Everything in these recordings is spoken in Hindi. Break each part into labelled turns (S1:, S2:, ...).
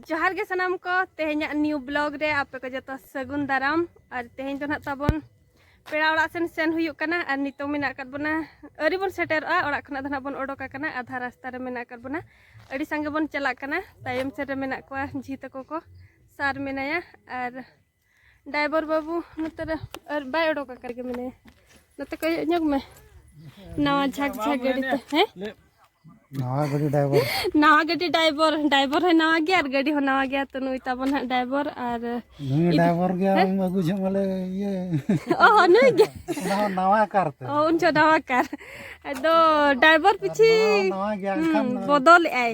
S1: जोहार के सनाम को तेहेन्या न्यू ब्लॉग रे आपे को जतो सगुन दाराम और तेहेन तो ना ताबन पेड़ा ओड़ा सेन हुयुक कना और नितो मेना कत बना अरी बन सेटेरआ ओड़ा खना दना बन ओडोका कना आधा रास्ता रे मेना कत बना अड़ी संगे बन चला कना तायम से रे मेना को झी तको को सार मेनाया और ड्राइवर बाबू नतरे और बाय ओडोका करके मेने नते को ñok में नवा झक झक गाड़ी ते हैं
S2: नवा गाड़ी ड्राइवर
S1: है नवा गया और गाड़ी हो नवा गया तो नुई ताबन हा ड्राइवर और
S2: ड्राइवर गया अगु झमले ये
S1: ओह नुई गया
S2: नवा कार ते
S1: ओ उन नवा कार दो ड्राइवर पीछे
S2: नवा गया खान
S1: बदल आए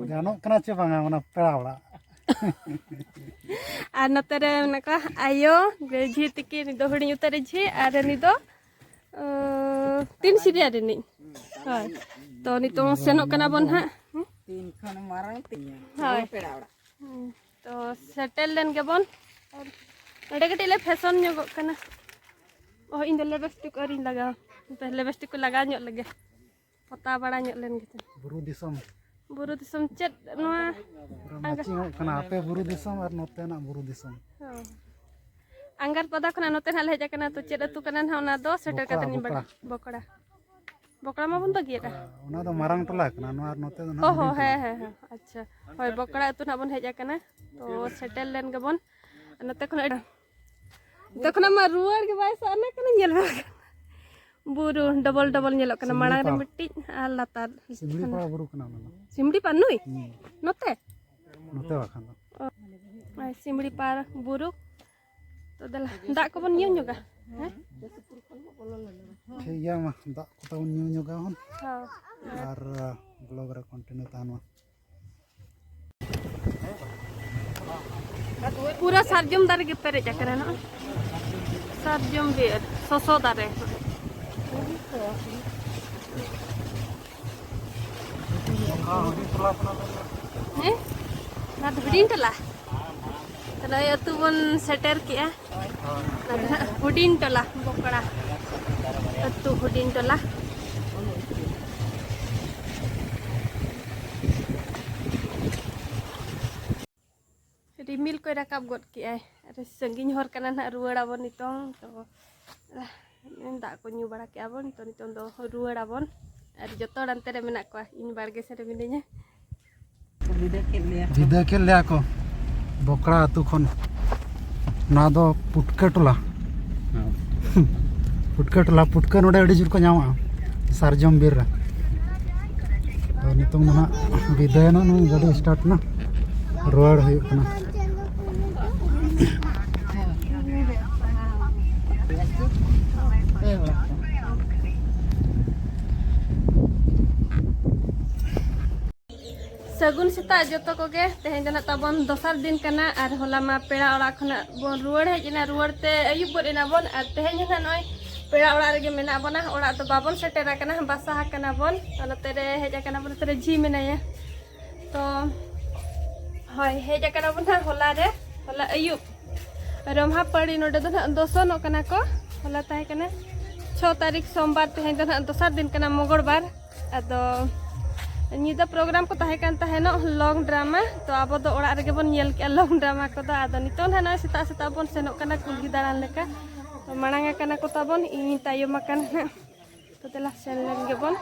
S2: जानो कना चे बांगा मना पेड़ा ओड़ा
S1: और नतरे नका आयो झी तकी नि दो हड़ी उतरे झी और नि दो 3 सीरिया रे नि हाय तो नितो सेनो कना बन हा
S3: 3 खन मारंग 3 पेड़ा ओड़ा
S1: तो सेटल लेन के बन और नडे कटिले फैशन ᱧᱚᱜ कना ओ इन दे लिपस्टिक अरिन लगा पहले लिपस्टिक को लगा ᱧᱚᱜ लगे पता बड़ा ᱧᱚᱜ लेन के
S2: बुरु दिसम
S1: चेत नोआ
S2: मैचिंग कना आपे बुरु दिसम और नोते ना बुरु दिसम
S1: अंगार पदा खना नोते ना हेज कना तो चेत अतु कना ना ओना दो सेटल कतन बड़ा बकड़ा मा बन बगिया
S2: ओना दो मारंग टोला कना नोआ नोते दो ना
S1: ओहो है अच्छा होय बकड़ा अतु ना बन हेज कना तो सेटल लेन के बन नोते खना तखना मा रुआर के बाय साने कना नेल बुरु डबल नेलो कना माड़ा रे मिट्टी आ लातार
S2: सिमड़ी पा बुरु कना ना
S1: सिमड़ी पानुई नोते
S2: वाखान
S1: आई सिमड़ी पार बुरु तो दला दा को बन न्यू ᱧᱚᱜᱟ हैं
S2: ठीक गया मा दा को तो न्यू ᱧᱚᱜᱟ हन
S1: हां
S2: और ब्लॉग रे कंटिन्यू तानवा
S1: पूरा सरजम दारे के पेरे चकरा ना सरजम बेर ससो दारे हैं ना धुडीन टला तला अतु बन सेटर किया ना हुडीन टला बकड़ा अतु हुडीन टला रिमिल को रकाब गद किया अरे संगिन हर कना ना रुवाड़ा बन नितों तो दा को न्यू बड़ा के आबन तो नितों दो रुवाड़ा बन और जतो डंते रे मेना को इन बारगे से रे मिने냐
S2: विदा के लिया को बकड़ा अतु खन ना दो पुटका टोला पुटका नोडे अड़ी जुर को नामा सरजम बीर रे तो नितों ना विदा ना गाड़ी स्टार्ट ना रुवाड़ हुई कना सगुन सीता जो को गे तेहेन जना ताबन दोसर दिन कना और होला मा पेड़ा ओड़ा खना बन रुवाड़ हेजना रुवाड़ते अयुब बना बन और तेहेन जना नय पेड़ा ओड़ा रे मेना बना ओड़ा तो बाबन सेटेरा कना बासा कना बन नते रे हेजा कना बन तरे झी मेनाया तो हय हेजा कना बन होला अयुब रमहा पड़ी नोडे दो दोसन कना को होला ताहे कना 6 तारीख सोमवार तेहेन जना दोसर दिन कना मंगलवार अदो निदा प्रोग्राम को ताहे कान ताहेनो लॉन्ग ड्रामा तो अब दो ओड़ा रे बन नेल के लॉन्ग ड्रामा को दा आदो नितो ना सीता बन सेनो कना कुलगी दाड़ान लेका तो मांगा कना को ताबन इन तायम मकान तो तेला सेन लेन गे बन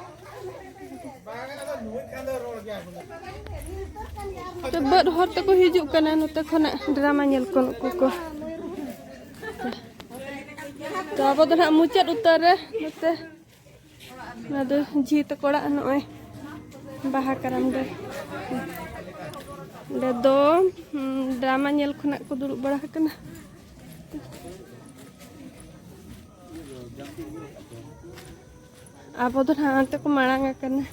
S2: तो बड हर तक हिजु कना नते खना ड्रामा नेल को तो अब दो ना मुचाद उतर रे नते ना दो जी तकोड़ा नय बाहा करम दे दो ड्रामा नेल खना को दुड़ बड़ा कना अब दो हाते को मांगा कना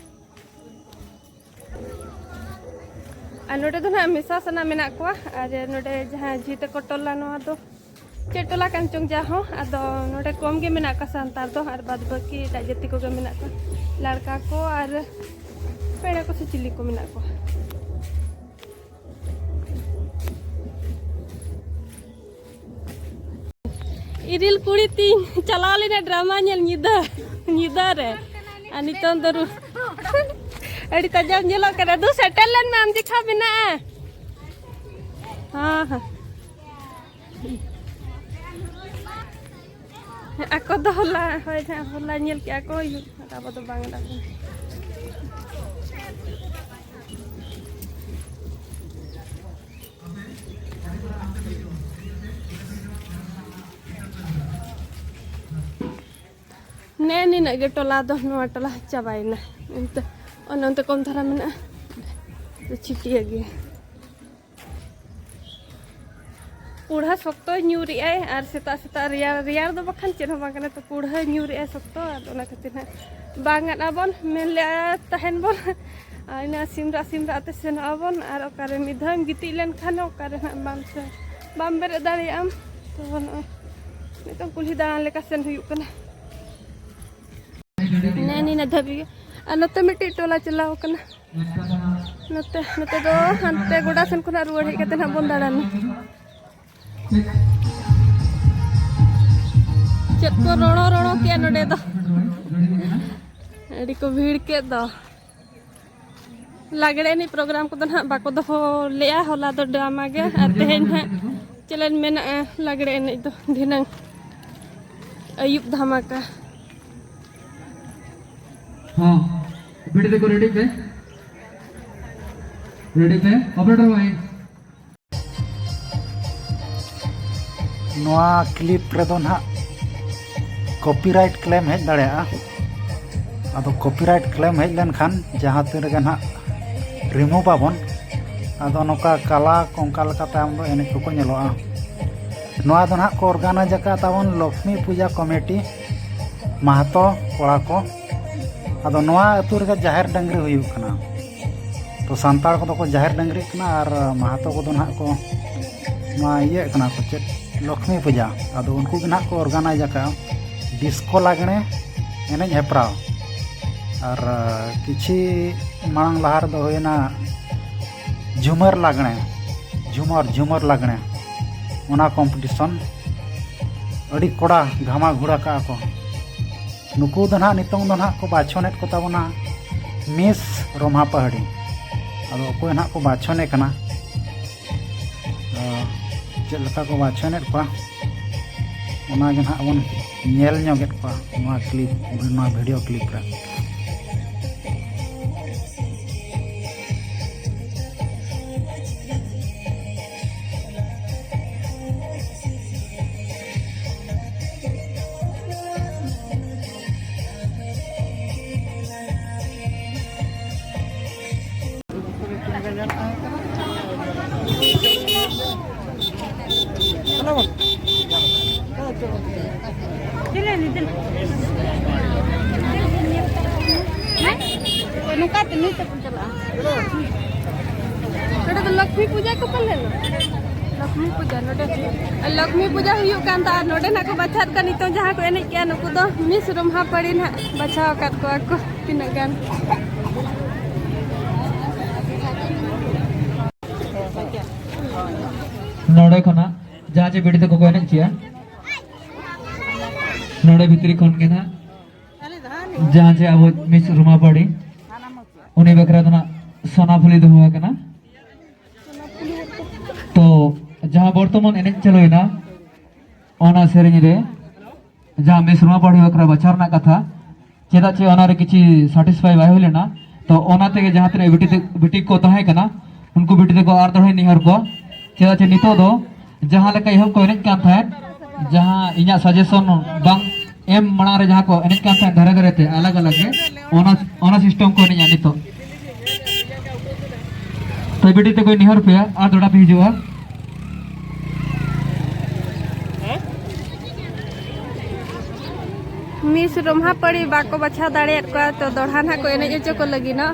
S2: आ नोडे दो ना मिसा सना मेना को और नोडे जहां जी तको टोला नो दो चेटोला कांचों जा हो आदो नोडे कम गे मेना का संतार दो और बाद बाकी जाति को गे मेना को लड़का को और पेड़ा को से चिल्ली को मेना को इरिल कुड़ी तीन चला लेना ड्रामा नेल निदा रे अनितन दरु अड़ी तजम नेलो करे दु सेटल लेन में आम दिखा बिना
S1: हाँ हाँ ako do होला hoy na होला nyel ki ako yu apa to bang da ne ni nak ge tola do no tola cabaina ente ononte kom thara mena to chiti agi पुढ़ा सकतो न्यूरी आए और सेता सेता रियार रियार दो बखान चेन बांग कने तो पुढ़ा न्यूरी आए सकतो और खातिर बांगन आबन मेले तहन बन आइना सिमरा ते सेन आबन और ओकारे मिधम गिति लेन खान ओकारे बाम से बाम बेरे दाड़ी आम तो बन नितो कुली दान लेका सेन हुयु कना नैनी ना धबी और नते मिट्टी टोला चलाव कना नते नते दो हनते गोडा सेन खुना रुवाड़ हे कते ना बन दाड़ान चेत को रोणो रोणो के नडे दो अड़ी को भीड़ के दो लागड़े नि प्रोग्राम को ना बाको दो लेया होला दो ड्रामा गे तेहेन है चलन में लागड़े नि दो धिनंग अयुब धमाका
S4: हां वीडियो देखो रेडी पे ऑपरेटर भाई
S5: नोआ क्लिप रेदो ना कॉपीराइट क्लेम हेज दाड़ेया आदो कॉपीराइट क्लेम हेज लेन खान जहां तीन गे ना रिमूव आबन आदो नोका काला कोंका लकाते आम दो एने को नेलोआ नोआ दो ना को ऑर्गेनाइज का ताबन लक्ष्मी पूजा कमेटी महतो कोड़ा को आदो नोआ अतु रे जाहिर डंगरी हुयु कना तो सांतार को को जाहिर डंगरी कना और महतो को दो ना को मा ये कना को चेक लक्ष्मी पूजा आदो उनको भी ना को ऑर्गेनाइज का डिस्को लागणे एने हेपरा और किछि मांग लहार दो होना झुमर लागणे झुमर लागणे ओना कंपटीशन अड़ी कोड़ा घामा घुड़ा का को नुकु दो ना नितों दो ना को बाछोनेट को ताबना मिस रोमा पहाड़ी आदो को ना को बाछोने कना चलका को बाछनेट को ओना गे ना बन नेल ᱧᱚᱜᱮᱫ ᱠᱚᱣᱟ ᱱᱚᱣᱟ क्लिप ᱱᱚᱣᱟ वीडियो क्लिप रे
S1: लक्ष्मी पूजा को पहले लक्ष्मी पूजा हुई नोडे ना को बचात का नितो जहाँ को एने क्या नुकु दो मिस रोमा पड़ी ना बचाव काट को तीना गान
S4: नोडे खना जहाँ जे बेटी को एने चिया नोडे भितरी खन के ना जहाँ जे अब मिस रोमा पड़ी उन्हें बकरा ना सोना फुली दो हुआ कना तो जहाँ बर्तमान एने चलोना ओना सेरेंग रे जहाँ मिस रोमा पड़ी बकरा बचार ना कथा चेदा चे ओना रे किछि सैटिस्फाई बाय होलेना तो ओना तेगे जहाँ तने बेटी को तहे कना उनको बेटी को आर दहे निहर को चेदा चे नितो दो जहाँ लेका इहब को एने कान थाय जहाँ इना सजेशन बांग एम मणा रे जहाँ को एने कान थाय धरे धरे ते अलग अलग के ओना सिस्टम को नि जानि तो बेटी ते कोई निहर पे आ दोड़ा पे हिजुआ
S1: मिस रोमा पड़ी बाको बचा दाड़े को तो दोड़ा ना को एने जो को लगी ना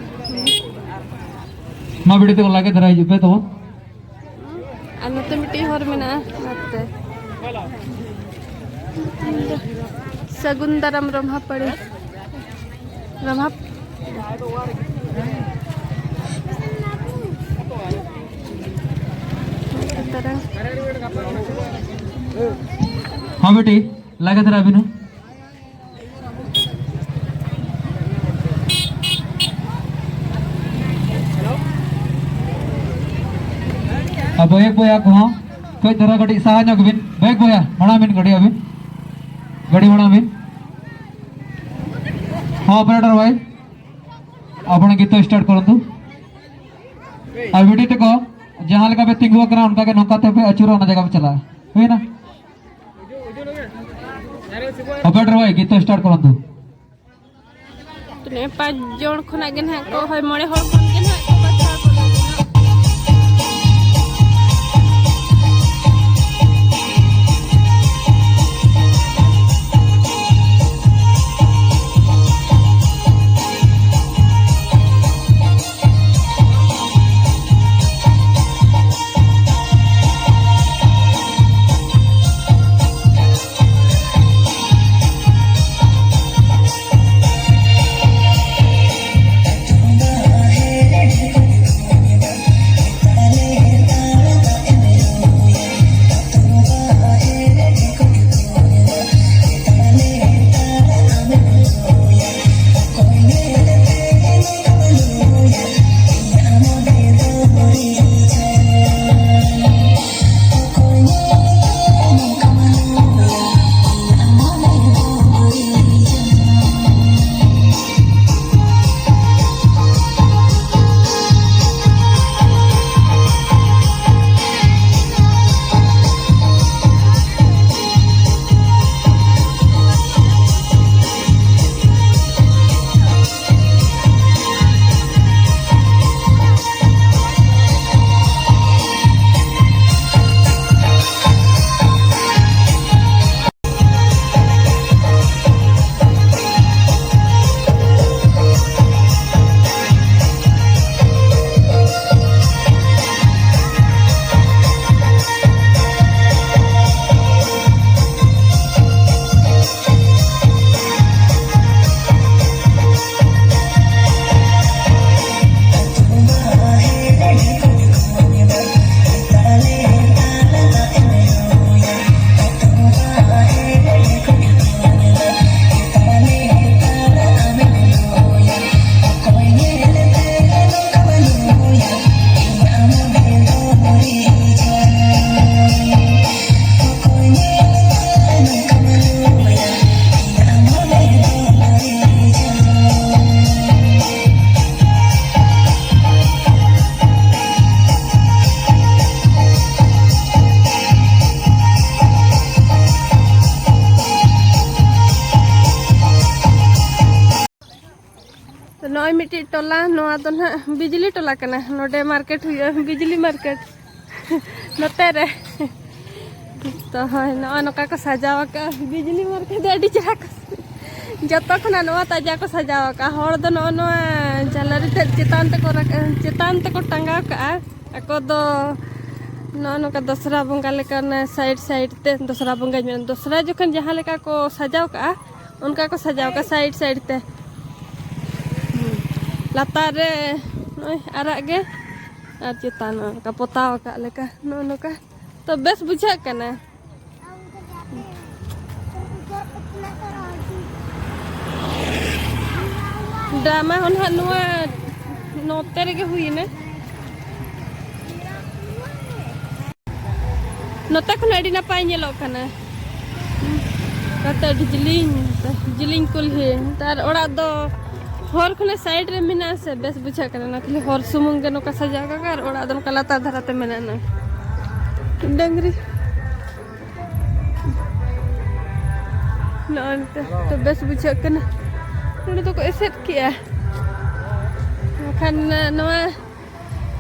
S4: मा बेटी ते को लागे धरा हिजु पे तो
S1: नते मिट्टी हर मेना नते सगुंदरम रोमा पड़ी रोमा
S4: हाँ बेटी लागे तेरा अभी अब बैग बोया को कोई तरह गड़ी साहा ᱧᱚᱜ बिन बैग बोया बना बिन गड़ी अबिन गड़ी बना बिन हाँ ऑपरेटर भाई आपण गीत स्टार्ट करंतु आ वीडियो ते को जहां लगा पे तिंगुआ करा उनका के नौका ते पे अचूरा ना जगह पे चला है ना ऑपरेटर भाई गीत स्टार्ट करंतु
S1: तो 5 जन खना गे ना को होय मोड़े हर खन गे ना को कथा को नॉय मिट्टी टोला नोआ तो ना बिजली टोला कना नोडे मार्केट हुई बिजली मार्केट नते रे तो है नोआ नोका को सजावा का बिजली मार्केट अडी चरा जत खना नोआ ताजा को सजावा का हर दो नोआ झालरी ते चितान ते को टंगा का ako do no ka दसरा बंगा लेकर साइड साइड ते दसरा बंगा में दसरा जखन जहाँ लेका को सजाव का उनका को सजाव का साइड साइड ते लातार रे आराग गे और चितान का पोताव का लेका नो का तो बेस बुझा कना ड्रामा होना नुआ नोते रे हुई ने नोते खन अड़ी नपाय नेलो कना कते जिलिंग कुलही तार ओड़ा दो हर खने साइड रे मिना से बेस बुझा कना ना खाली हर सुमुंग गे नोका सजा का और ओड़ा दन कलाता धराते मेना ना डंगरी नोंते तो बेस बुझा कना नोडे तो को एसेट किया खान नोआ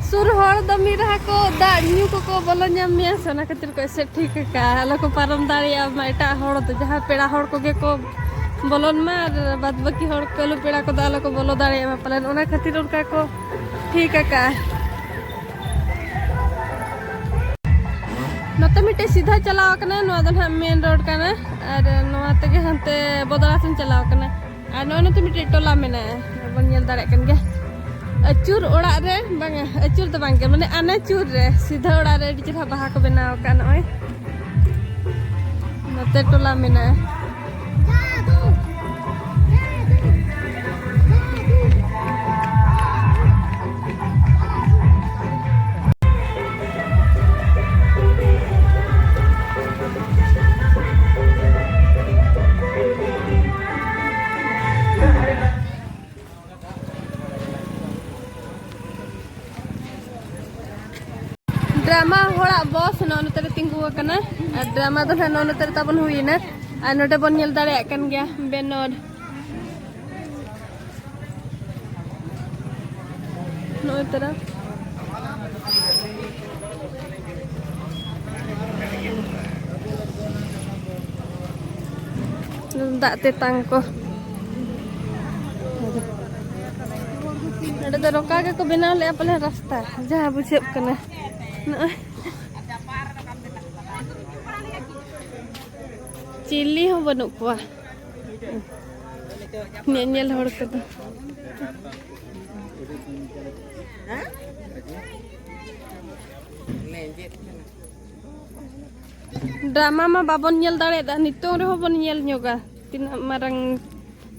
S1: सुर हर दमी रहा को दाड़ियों को बोलो नामिया सोना खातिर को एसेट ठीक का आलो को पारम दाड़िया माइटा हर तो जहां पेड़ा हर को गे को बोलन मार बाद बाकी हर कोलो पेड़ा को दालो को बोलो दाड़िया पलन ओना खातिर उनका को ठीक का नते मिटे सीधा चलाव कना नोआ दन मेन रोड कना और नोआ तगे हंते बदला से चलाव कना और नोना तो मिटे टोला मेना बन नेल दाड़े कन गे अचूर ओड़ा रे बांगा अचूर तो बांगे माने आना चूर रे सीधा ओड़ा रे डी चरा बाहा को बनाव का नय नते टोला मेना
S2: ड्रामा होड़ा बॉस नोते रे तिंगु कना ड्रामा तो नोते रे ताबन हुईना आ नोटे बन नेल दाड़े कन गया बेनोड नोते रे dak tetang ko ada to roka ke ko benaw le apale rasta jaha bujep kana chili ho banuk kuah nyel hor ko to drama ma babon nyel dare da nitong re ho bon nyel nyoga tina marang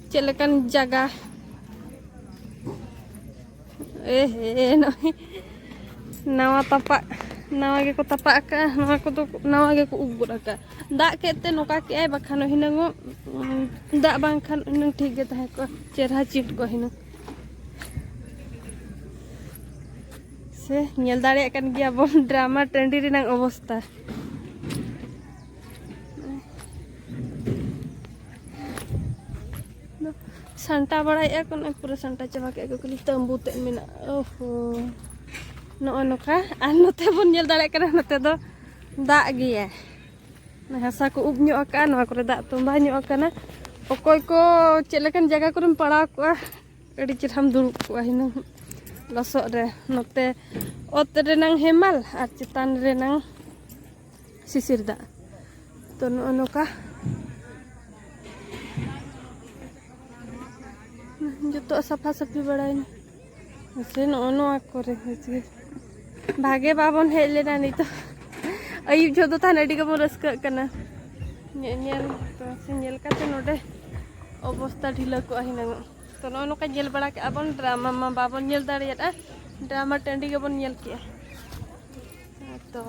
S2: celekan jaga no nawa tapak nawa ge ko tapak ka nawa ko to nawa ge ko ubur ka dak kete noka ke ai bakhano hinango dak bang khan nang thik ge tahe ko cherha chit ko hino se nyel dare kan gya bon drama trendi rinang obostha Santa bड़ा या कोन पूरा संता चबा के कली तंबू ते मेना ओहो नो नोका आ नोते बन नेल दाड़े कना नोते दो दाग गिया ना हसा को उब ᱧᱚᱜ aka ᱱᱚᱣᱟ ᱠᱚᱨᱮ ᱫᱟᱜ ᱛᱚᱸᱵᱟ ᱧᱚᱜ ᱟᱠᱟᱱᱟ ᱚᱠᱚᱭ ᱠᱚ ᱪᱮᱫ ᱞᱮᱠᱟᱱ ᱡᱟᱭᱜᱟ ᱠᱚᱨᱮᱢ ᱯᱟᱲᱟᱣ ᱠᱚᱜᱼᱟ ᱟᱹᱰᱤ ᱪᱮᱨᱦᱟᱢ ᱫᱩᱲᱩᱵ ᱠᱚᱜᱼᱟ ᱦᱤᱱᱟᱹᱝ ᱞᱚᱥᱚᱫ ᱨᱮ ᱱᱚᱛᱮ ᱚᱛ ᱨᱮᱱᱟᱝ ᱦᱮᱢᱟᱞ ᱟᱨ ᱪᱮᱛᱟᱱ ᱨᱮᱱᱟᱝ ᱥᱤᱥᱤᱨ ᱫᱟᱜ ᱛᱚ ᱱᱚᱜᱼᱚ ᱱᱚᱝᱠᱟ जतो सफा सफी बड़ाई से नो करे भागे बाबन हेज लेना नहीं तो अयुब जो था नडी का रस्क करना नोडे अवस्था ढिला को हिना तो नोका जेल बड़ा के अबन ड्रामा मा बाबन नेल दाड़िया ड्रामा टंडी के बन नेल किया तो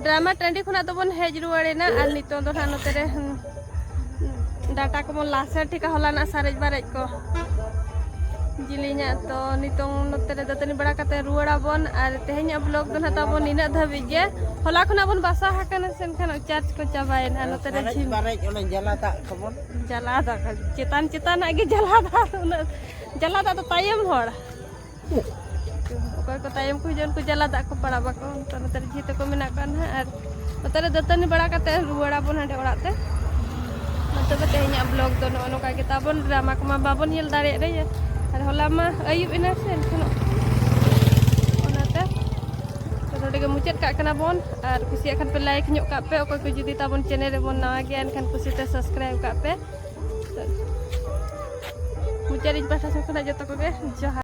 S2: ड्रामा टंडी खुना तो बन हेज रुआड़ेना आल नितो दो ना नोते रे डाटा को मन लासे ठिका होला ना सारेज बारेज को जिलिना तो नितो नोते रे दतनी बड़ा कते रुआड़ा बन आर तेहेnya ब्लॉग दो ना ताबन इना धाबि गे होला खुना बन बासा हाकना सेन खान चार्ज को चाबायना नोते रे झिम
S3: बारेज ओले जला दा खबन
S2: जला दा चेतान चेतान आगे जला दा तो तायम होड़ को तायम को जन को जला दा को पड़ा बाको तो नोते रे जीते को मेना कान आर नोते रे दतनी बड़ा कते रुआड़ा बन हडे ओड़ाते नोते बे तेहेnya ब्लॉग दो नो का के ताबन ड्रामा को मा बाबन नेल दाड़े रे आर होला मा अयुब इना सेन खनो ओनाते तो नोडे के मुचेत का कना बन आर कुसिया खान पे लाइक ᱧᱚᱜ का पे ओको को जुदी ताबन चैनल रे बन नवा गे एनखान कुसिते सब्सक्राइब का पे मुचेत पाठा से खना जतो को गे